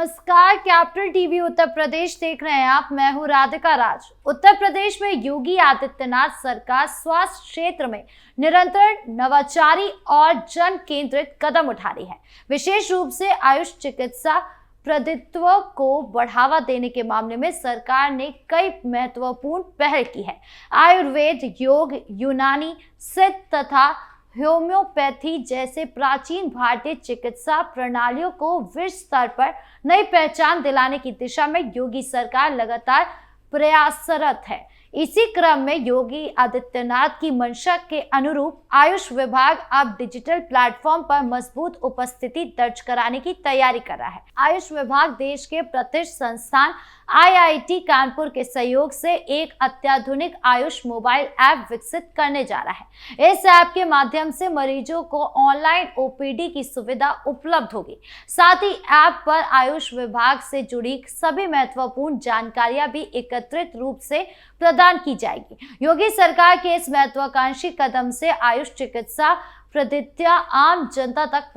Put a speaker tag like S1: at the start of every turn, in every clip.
S1: नमस्कार, capital TV Uttar Pradesh देख रहे हैं आप। मैं हूं राधिका राज। उत्तर प्रदेश में योगी आदित्यनाथ सरकार स्वास्थ्य क्षेत्र में निरंतर नवाचारी और जन केंद्रित कदम उठा रही है। विशेष रूप से आयुष चिकित्सा पद्धतियों को बढ़ावा देने के मामले में सरकार ने कई महत्वपूर्ण पहल की है। आयुर्वेद, योग, यूनानी, सिद्ध तथा होम्योपैथी जैसे प्राचीन भारतीय चिकित्सा प्रणालियों को विश्व स्तर पर नई पहचान दिलाने की दिशा में योगी सरकार लगातार प्रयासरत है। इसी क्रम में योगी आदित्यनाथ की मंशा के अनुरूप आयुष विभाग अब डिजिटल प्लेटफॉर्म पर मजबूत उपस्थिति दर्ज कराने की तैयारी कर रहा है। आयुष विभाग देश के प्रतिष्ठित संस्थान IIT कानपुर के सहयोग से एक अत्याधुनिक आयुष मोबाइल ऐप विकसित करने जा रहा है। इस ऐप के माध्यम से मरीजों को ऑनलाइन OPD की सुविधा उपलब्ध होगी। साथ ही ऐप पर आयुष विभाग से जुड़ी सभी महत्वपूर्ण जानकारियां भी एकत्रित रूप से प्रदान की जाएगी। योगी सरकार के इस महत्वाकांक्षी कदम से आयुष चिकित्सा पद्धतियां आम जनता तक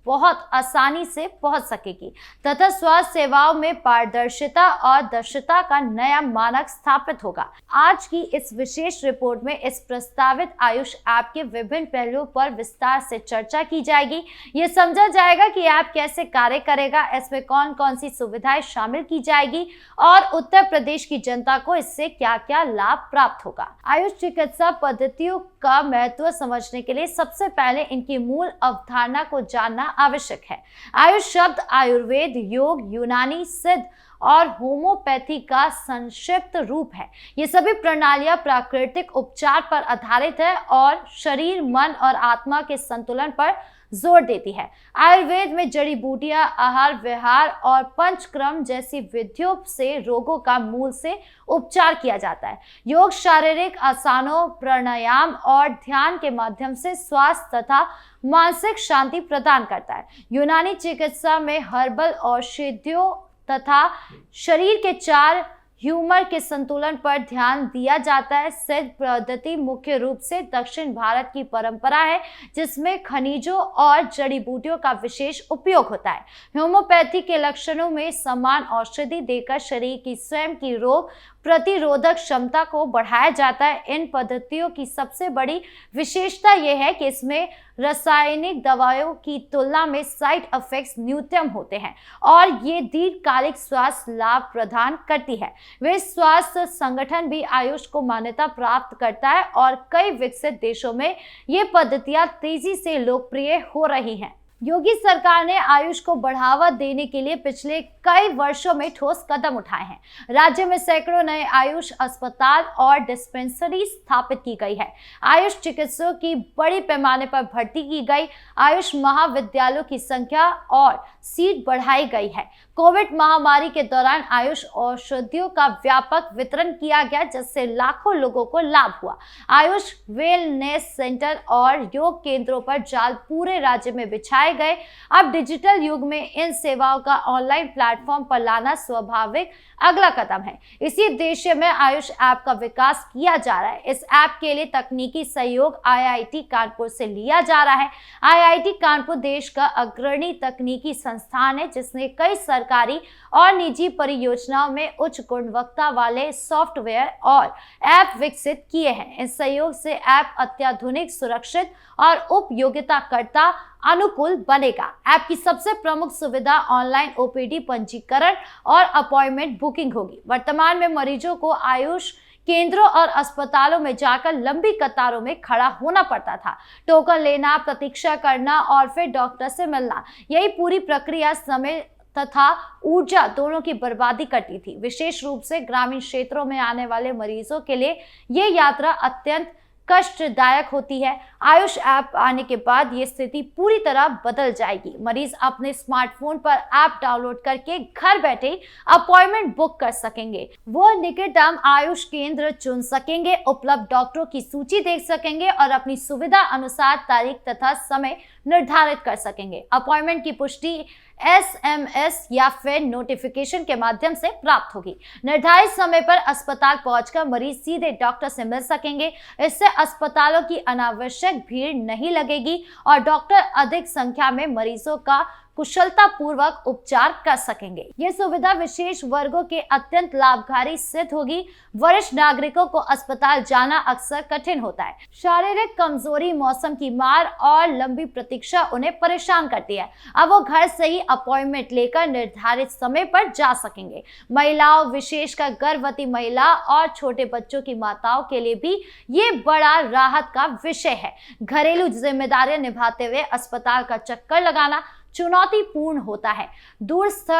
S1: बहुत आसानी से पहुंच सकेगी तथा स्वास्थ्य सेवाओं में पारदर्शिता और दक्षता का नया मानक स्थापित होगा। आज की इस विशेष रिपोर्ट में इस प्रस्तावित आयुष ऐप के विभिन्न पहलुओं पर विस्तार से चर्चा की जाएगी। ये समझा जाएगा कि ऐप कैसे कार्य करेगा, इसमें कौन कौन सी सुविधाएं शामिल की जाएगी और उत्तर प्रदेश की जनता को इससे क्या क्या लाभ प्राप्त होगा। आयुष चिकित्सा पद्धतियों का महत्व समझने के लिए सबसे पहले इनकी मूल अवधारणा को जानना आवश्यक है। आयुष शब्द आयुर्वेद, योग, यूनानी, सिद्ध और होम्योपैथी का संक्षिप्त रूप है। ये सभी प्रणालियां प्राकृतिक उपचार पर आधारित है और शरीर, मन और आत्मा के संतुलन पर जोर देती है। आयुर्वेद में जड़ी बूटियां, आहार विहार और पंचकर्म जैसी विधियों से रोगों का मूल से उपचार किया जाता है। योग शारीरिक आसनों, प्राणायाम और ध्यान के माध्यम से स्वास्थ्य तथा मानसिक शांति प्रदान करता है। यूनानी चिकित्सा में हर्बल औषधियों तथा शरीर के 4 ह्यूमर के संतुलन पर ध्यान दिया जाता है। सिद्ध पद्धति मुख्य रूप से दक्षिण भारत की परंपरा है, जिसमें खनिजों और जड़ी बूटियों का विशेष उपयोग होता है। होम्योपैथी के लक्षणों में समान औषधि देकर शरीर की स्वयं की रोग प्रतिरोधक क्षमता को बढ़ाया जाता है। इन पद्धतियों की सबसे बड़ी विशेषता यह है कि इसमें रासायनिक दवाओं की तुलना में साइड इफेक्ट्स न्यूनतम होते हैं और ये दीर्घकालिक स्वास्थ्य लाभ प्रदान करती है। विश्व स्वास्थ्य संगठन भी आयुष को मान्यता प्राप्त करता है और कई विकसित देशों में ये पद्धतियां तेजी से लोकप्रिय हो रही हैं। योगी सरकार ने आयुष को बढ़ावा देने के लिए पिछले कई वर्षों में ठोस कदम उठाए हैं। राज्य में सैकड़ों नए आयुष अस्पताल और डिस्पेंसरी स्थापित की गई है। आयुष चिकित्सकों की बड़ी पैमाने पर भर्ती की गई। आयुष महाविद्यालयों की संख्या और सीट बढ़ाई गई है। कोविड महामारी के दौरान आयुष औषधियों का व्यापक वितरण किया गया, जिससे लाखों लोगों को लाभ हुआ। आयुष वेलनेस सेंटर और योग केंद्रों पर जाल पूरे राज्य में बिछाए गए। अब डिजिटल युग में इन सेवाओं का ऑनलाइन प्लेटफॉर्म पर लाना स्वाभाविक अगला कदम है। इसी उद्देश्य में आयुष ऐप का विकास किया जा रहा है। इस ऐप के लिए तकनीकी सहयोग IIT कानपुर से लिया जा रहा है। IIT कानपुर देश का अग्रणी तकनीकी संस्थान है, जिसने कई सरकारी और निजी परियोजनाओं में उच्च गुणवत्ता वाले सॉफ्टवेयर और ऐप विकसित किए हैं। इस सहयोग से ऐप अत्याधुनिक, सुरक्षित और उपयोगिताकर्ता अनुकूल बनेगा। ऐप की सबसे प्रमुख सुविधा ऑनलाइन OPD पंजीकरण और अपॉइंटमेंट बुकिंग होगी। वर्तमान में मरीजों को आयुष केंद्रों और अस्पतालों में जाकर लंबी कतारों में खड़ा होना पड़ता था। टोकन लेना, प्रतीक्षा करना और फिर डॉक्टर से मिलना, यही पूरी प्रक्रिया समय तथा ऊर्जा दोनों की बर्बादी करती थी। विशेष रूप से ग्रामीण क्षेत्रों में आने वाले मरीजों के लिए ये यात्रा अत्यंत कष्टदायक होती है। आयुष ऐप आने के बाद ये स्थिति पूरी तरह बदल जाएगी। मरीज अपने स्मार्टफोन पर ऐप डाउनलोड करके घर बैठे अपॉइंटमेंट बुक कर सकेंगे। वो निकटतम आयुष केंद्र चुन सकेंगे, उपलब्ध डॉक्टरों की सूची देख सकेंगे और अपनी सुविधा अनुसार तारीख तथा समय निर्धारित कर सकेंगे। अपॉइंटमेंट की पुष्टि SMS या फिर नोटिफिकेशन के माध्यम से प्राप्त होगी। निर्धारित समय पर अस्पताल पहुंचकर मरीज सीधे डॉक्टर से मिल सकेंगे। इससे अस्पतालों की अनावश्यक भीड़ नहीं लगेगी और डॉक्टर अधिक संख्या में मरीजों का कुशलता पूर्वक उपचार कर सकेंगे। ये सुविधा विशेष वर्गों के अत्यंत लाभकारी सिद्ध होगी। वरिष्ठ नागरिकों को अस्पताल जाना अक्सर कठिन होता है। शारीरिक कमजोरी, मौसम की मार और लंबी प्रतीक्षा उन्हें परेशान करती है। अब वो घर से ही अपॉइंटमेंट लेकर निर्धारित समय पर जा सकेंगे। महिलाओं, विशेषकर गर्भवती महिला और छोटे बच्चों की माताओं के लिए भी ये बड़ा राहत का विषय है। घरेलू जिम्मेदारियां निभाते हुए अस्पताल का चक्कर लगाना चुनौतीपूर्ण होता है। दूरस्थ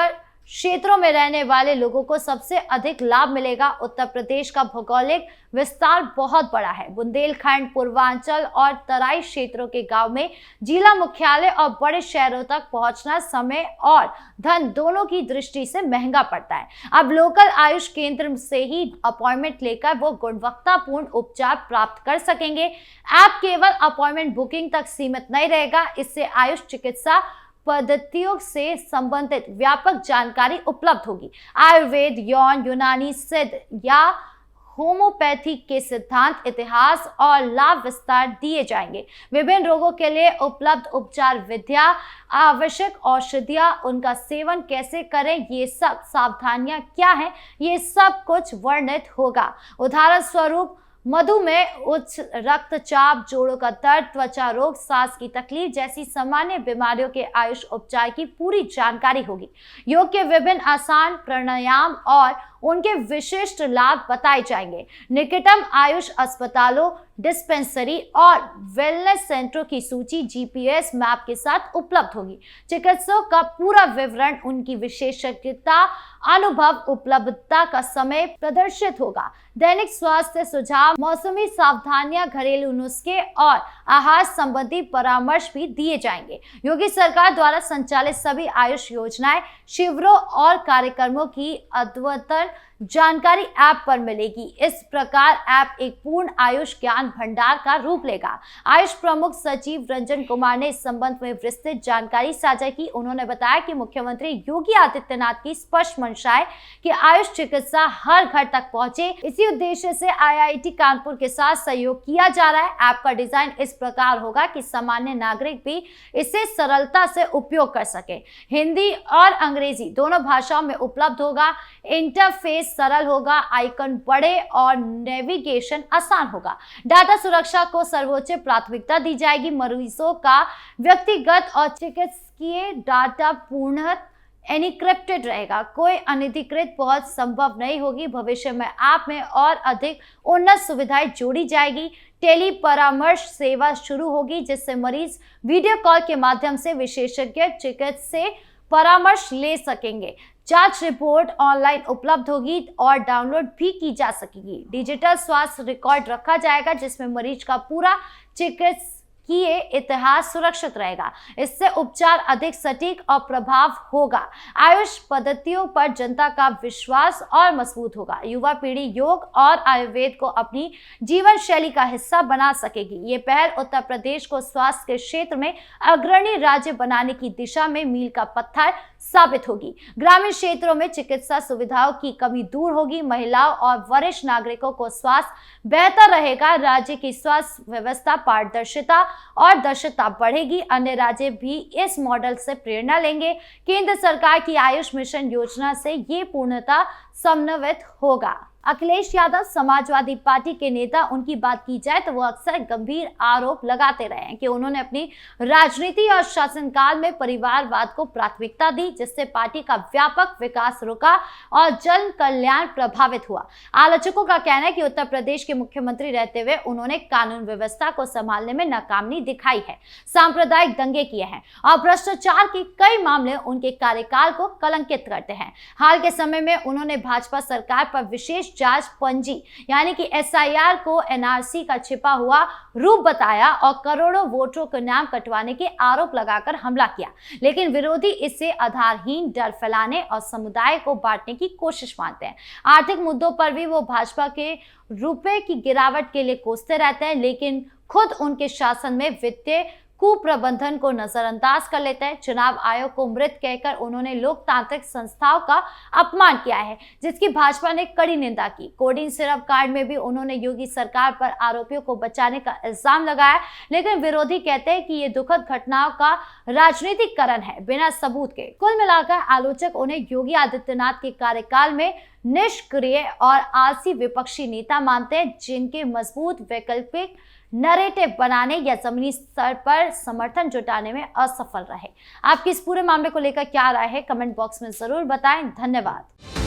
S1: क्षेत्रों में रहने वाले लोगों को सबसे अधिक लाभ मिलेगा। उत्तर प्रदेश का भौगोलिक विस्तार बहुत बड़ा है। बुंदेलखंड, पूर्वांचल और तराई क्षेत्रों के गांव में जिला मुख्यालय और बड़े शहरों तक पहुंचना समय और धन दोनों की दृष्टि से महंगा पड़ता है। अब लोकल आयुष केंद्र से ही अपॉइंटमेंट लेकर वो गुणवत्तापूर्ण उपचार प्राप्त कर सकेंगे। ऐप केवल अपॉइंटमेंट बुकिंग तक सीमित नहीं रहेगा। इससे आयुष चिकित्सा पद्धतियों से संबंधित व्यापक जानकारी उपलब्ध होगी। आयुर्वेद, यौन, यूनानी, सिद्ध या होम्योपैथी के सिद्धांत, इतिहास और लाभ विस्तार दिए जाएंगे। विभिन्न रोगों के लिए उपलब्ध उपचार विधियां, आवश्यक औषधियां, उनका सेवन कैसे करें, ये सब सावधानियां क्या हैं, ये सब कुछ वर्णित होगा। उदाहरण स्वरूप मधुमेह, उच्च रक्तचाप, जोड़ों का दर्द, त्वचा रोग, सांस की तकलीफ जैसी सामान्य बीमारियों के आयुष उपचार की पूरी जानकारी होगी। योग के विभिन्न आसान प्राणायाम और उनके विशिष्ट लाभ बताए जाएंगे। निकटतम आयुष अस्पतालों, डिस्पेंसरी और वेलनेस सेंटरों की सूची जीपीएस मैप के साथ उपलब्ध होगी। चिकित्सकों का पूरा विवरण, उनकी विशेषज्ञता, अनुभव, उपलब्धता का समय प्रदर्शित होगा। दैनिक स्वास्थ्य सुझाव, मौसमी सावधानियां, घरेलू नुस्खे और आहार संबंधी परामर्श भी दिए जाएंगे। योगी सरकार द्वारा संचालित सभी आयुष योजनाएं, शिविरों और कार्यक्रमों की अद्यतन जानकारी ऐप पर मिलेगी। इस प्रकार ऐप एक पूर्ण आयुष ज्ञान भंडार का रूप लेगा। आयुष प्रमुख सचिव रंजन कुमार ने इस संबंध में विस्तृत जानकारी साझा की। उन्होंने बताया कि मुख्यमंत्री योगी आदित्यनाथ की स्पष्ट मंशा है कि आयुष चिकित्सा हर घर तक पहुंचे। इसी उद्देश्य से आईआईटी कानपुर के साथ सहयोग किया जा रहा है। ऐप का डिजाइन इस प्रकार होगा कि सामान्य नागरिक भी इसे सरलता से उपयोग कर सके। हिंदी और अंग्रेजी दोनों भाषाओं में उपलब्ध होगा। इंटरफेस सरल होगा, आइकन बड़े और नेविगेशन आसान होगा। डाटा सुरक्षा को सर्वोच्च प्राथमिकता दी जाएगी। मरीजों का व्यक्तिगत और चिकित्सकीय डाटा पूर्णतः एन्क्रिप्टेड रहेगा। कोई अनधिकृत पहुंच संभव नहीं होगी। भविष्य में ऐप में और अधिक उन्नत सुविधाएं जोड़ी जाएगी। टेली परामर्श सेवा शुरू होगी, जिससे मरीज वीडियो कॉल के माध्यम से विशेषज्ञ चिकित्सक परामर्श ले सकेंगे। जांच रिपोर्ट ऑनलाइन उपलब्ध होगी और डाउनलोड भी की जा सकेगी। डिजिटल स्वास्थ्य रिकॉर्ड रखा जाएगा, जिसमें मरीज का पूरा चिकित्सकीय इतिहास सुरक्षित रहेगा। इससे उपचार अधिक सटीक और प्रभाव होगा। आयुष पद्धतियों पर जनता का विश्वास और मजबूत होगा। युवा पीढ़ी योग और आयुर्वेद को अपनी जीवन शैली का हिस्सा बना सकेगी। ये पहल उत्तर प्रदेश को स्वास्थ्य के क्षेत्र में अग्रणी राज्य बनाने की दिशा में मील का पत्थर साबित होगी। ग्रामीण क्षेत्रों में चिकित्सा सुविधाओं की कमी दूर होगी। महिलाओं और वरिष्ठ नागरिकों को स्वास्थ्य बेहतर रहेगा। राज्य की स्वास्थ्य व्यवस्था पारदर्शिता और दक्षता बढ़ेगी। अन्य राज्य भी इस मॉडल से प्रेरणा लेंगे। केंद्र सरकार की आयुष मिशन योजना से ये पूर्णतः समन्वित होगा। अखिलेश यादव समाजवादी पार्टी के नेता, उनकी बात की जाए तो वो अक्सर गंभीर आरोप लगाते रहे हैं कि उन्होंने अपनी राजनीति और शासनकाल में परिवारवाद को प्राथमिकता दी, जिससे पार्टी का व्यापक विकास रुका और जन कल्याण प्रभावित हुआ। आलोचकों का कहना है कि उत्तर प्रदेश के मुख्यमंत्री रहते हुए उन्होंने कानून व्यवस्था को संभालने में नाकामी दिखाई है, सांप्रदायिक दंगे किए हैं और भ्रष्टाचार के कई मामले उनके कार्यकाल को कलंकित करते हैं। हाल के समय में उन्होंने भाजपा सरकार पर विशेष जांच पंजी यानी कि एसआईआर को एनआरसी का छिपा हुआ रूप बताया और करोड़ों वोटरों के नाम कटवाने के आरोप लगाकर हमला किया। लेकिन विरोधी इससे आधारहीन डर फैलाने और समुदाय को बांटने की कोशिश मानते हैं। आर्थिक मुद्दों पर भी वो भाजपा के रुपए की गिरावट के लिए कोसते रहते हैं, लेकिन खुद उनके शासन में वित्तीय कुप्रबंधन को नजरअंदाज कर लेते हैं। चुनाव आयोग को मृत कहकर उन्होंने लोकतांत्रिक संस्थाओं का अपमान किया है, जिसकी भाजपा ने कड़ी निंदा की। कोडिंग सिरप कांड में भी उन्होंने योगी सरकार पर आरोपियों को बचाने का इल्जाम लगाया, लेकिन विरोधी कहते हैं कि ये दुखद घटनाओं का राजनीतिकरण है बिना सबूत के। कुल मिलाकर आलोचक उन्हें योगी आदित्यनाथ के कार्यकाल में निष्क्रिय और आलसी विपक्षी नेता मानते हैं, जिनके मजबूत वैकल्पिक नैरेटिव बनाने या जमीनी स्तर पर समर्थन जुटाने में असफल रहे। आपकी इस पूरे मामले को लेकर क्या राय है, कमेंट बॉक्स में जरूर बताएं। धन्यवाद।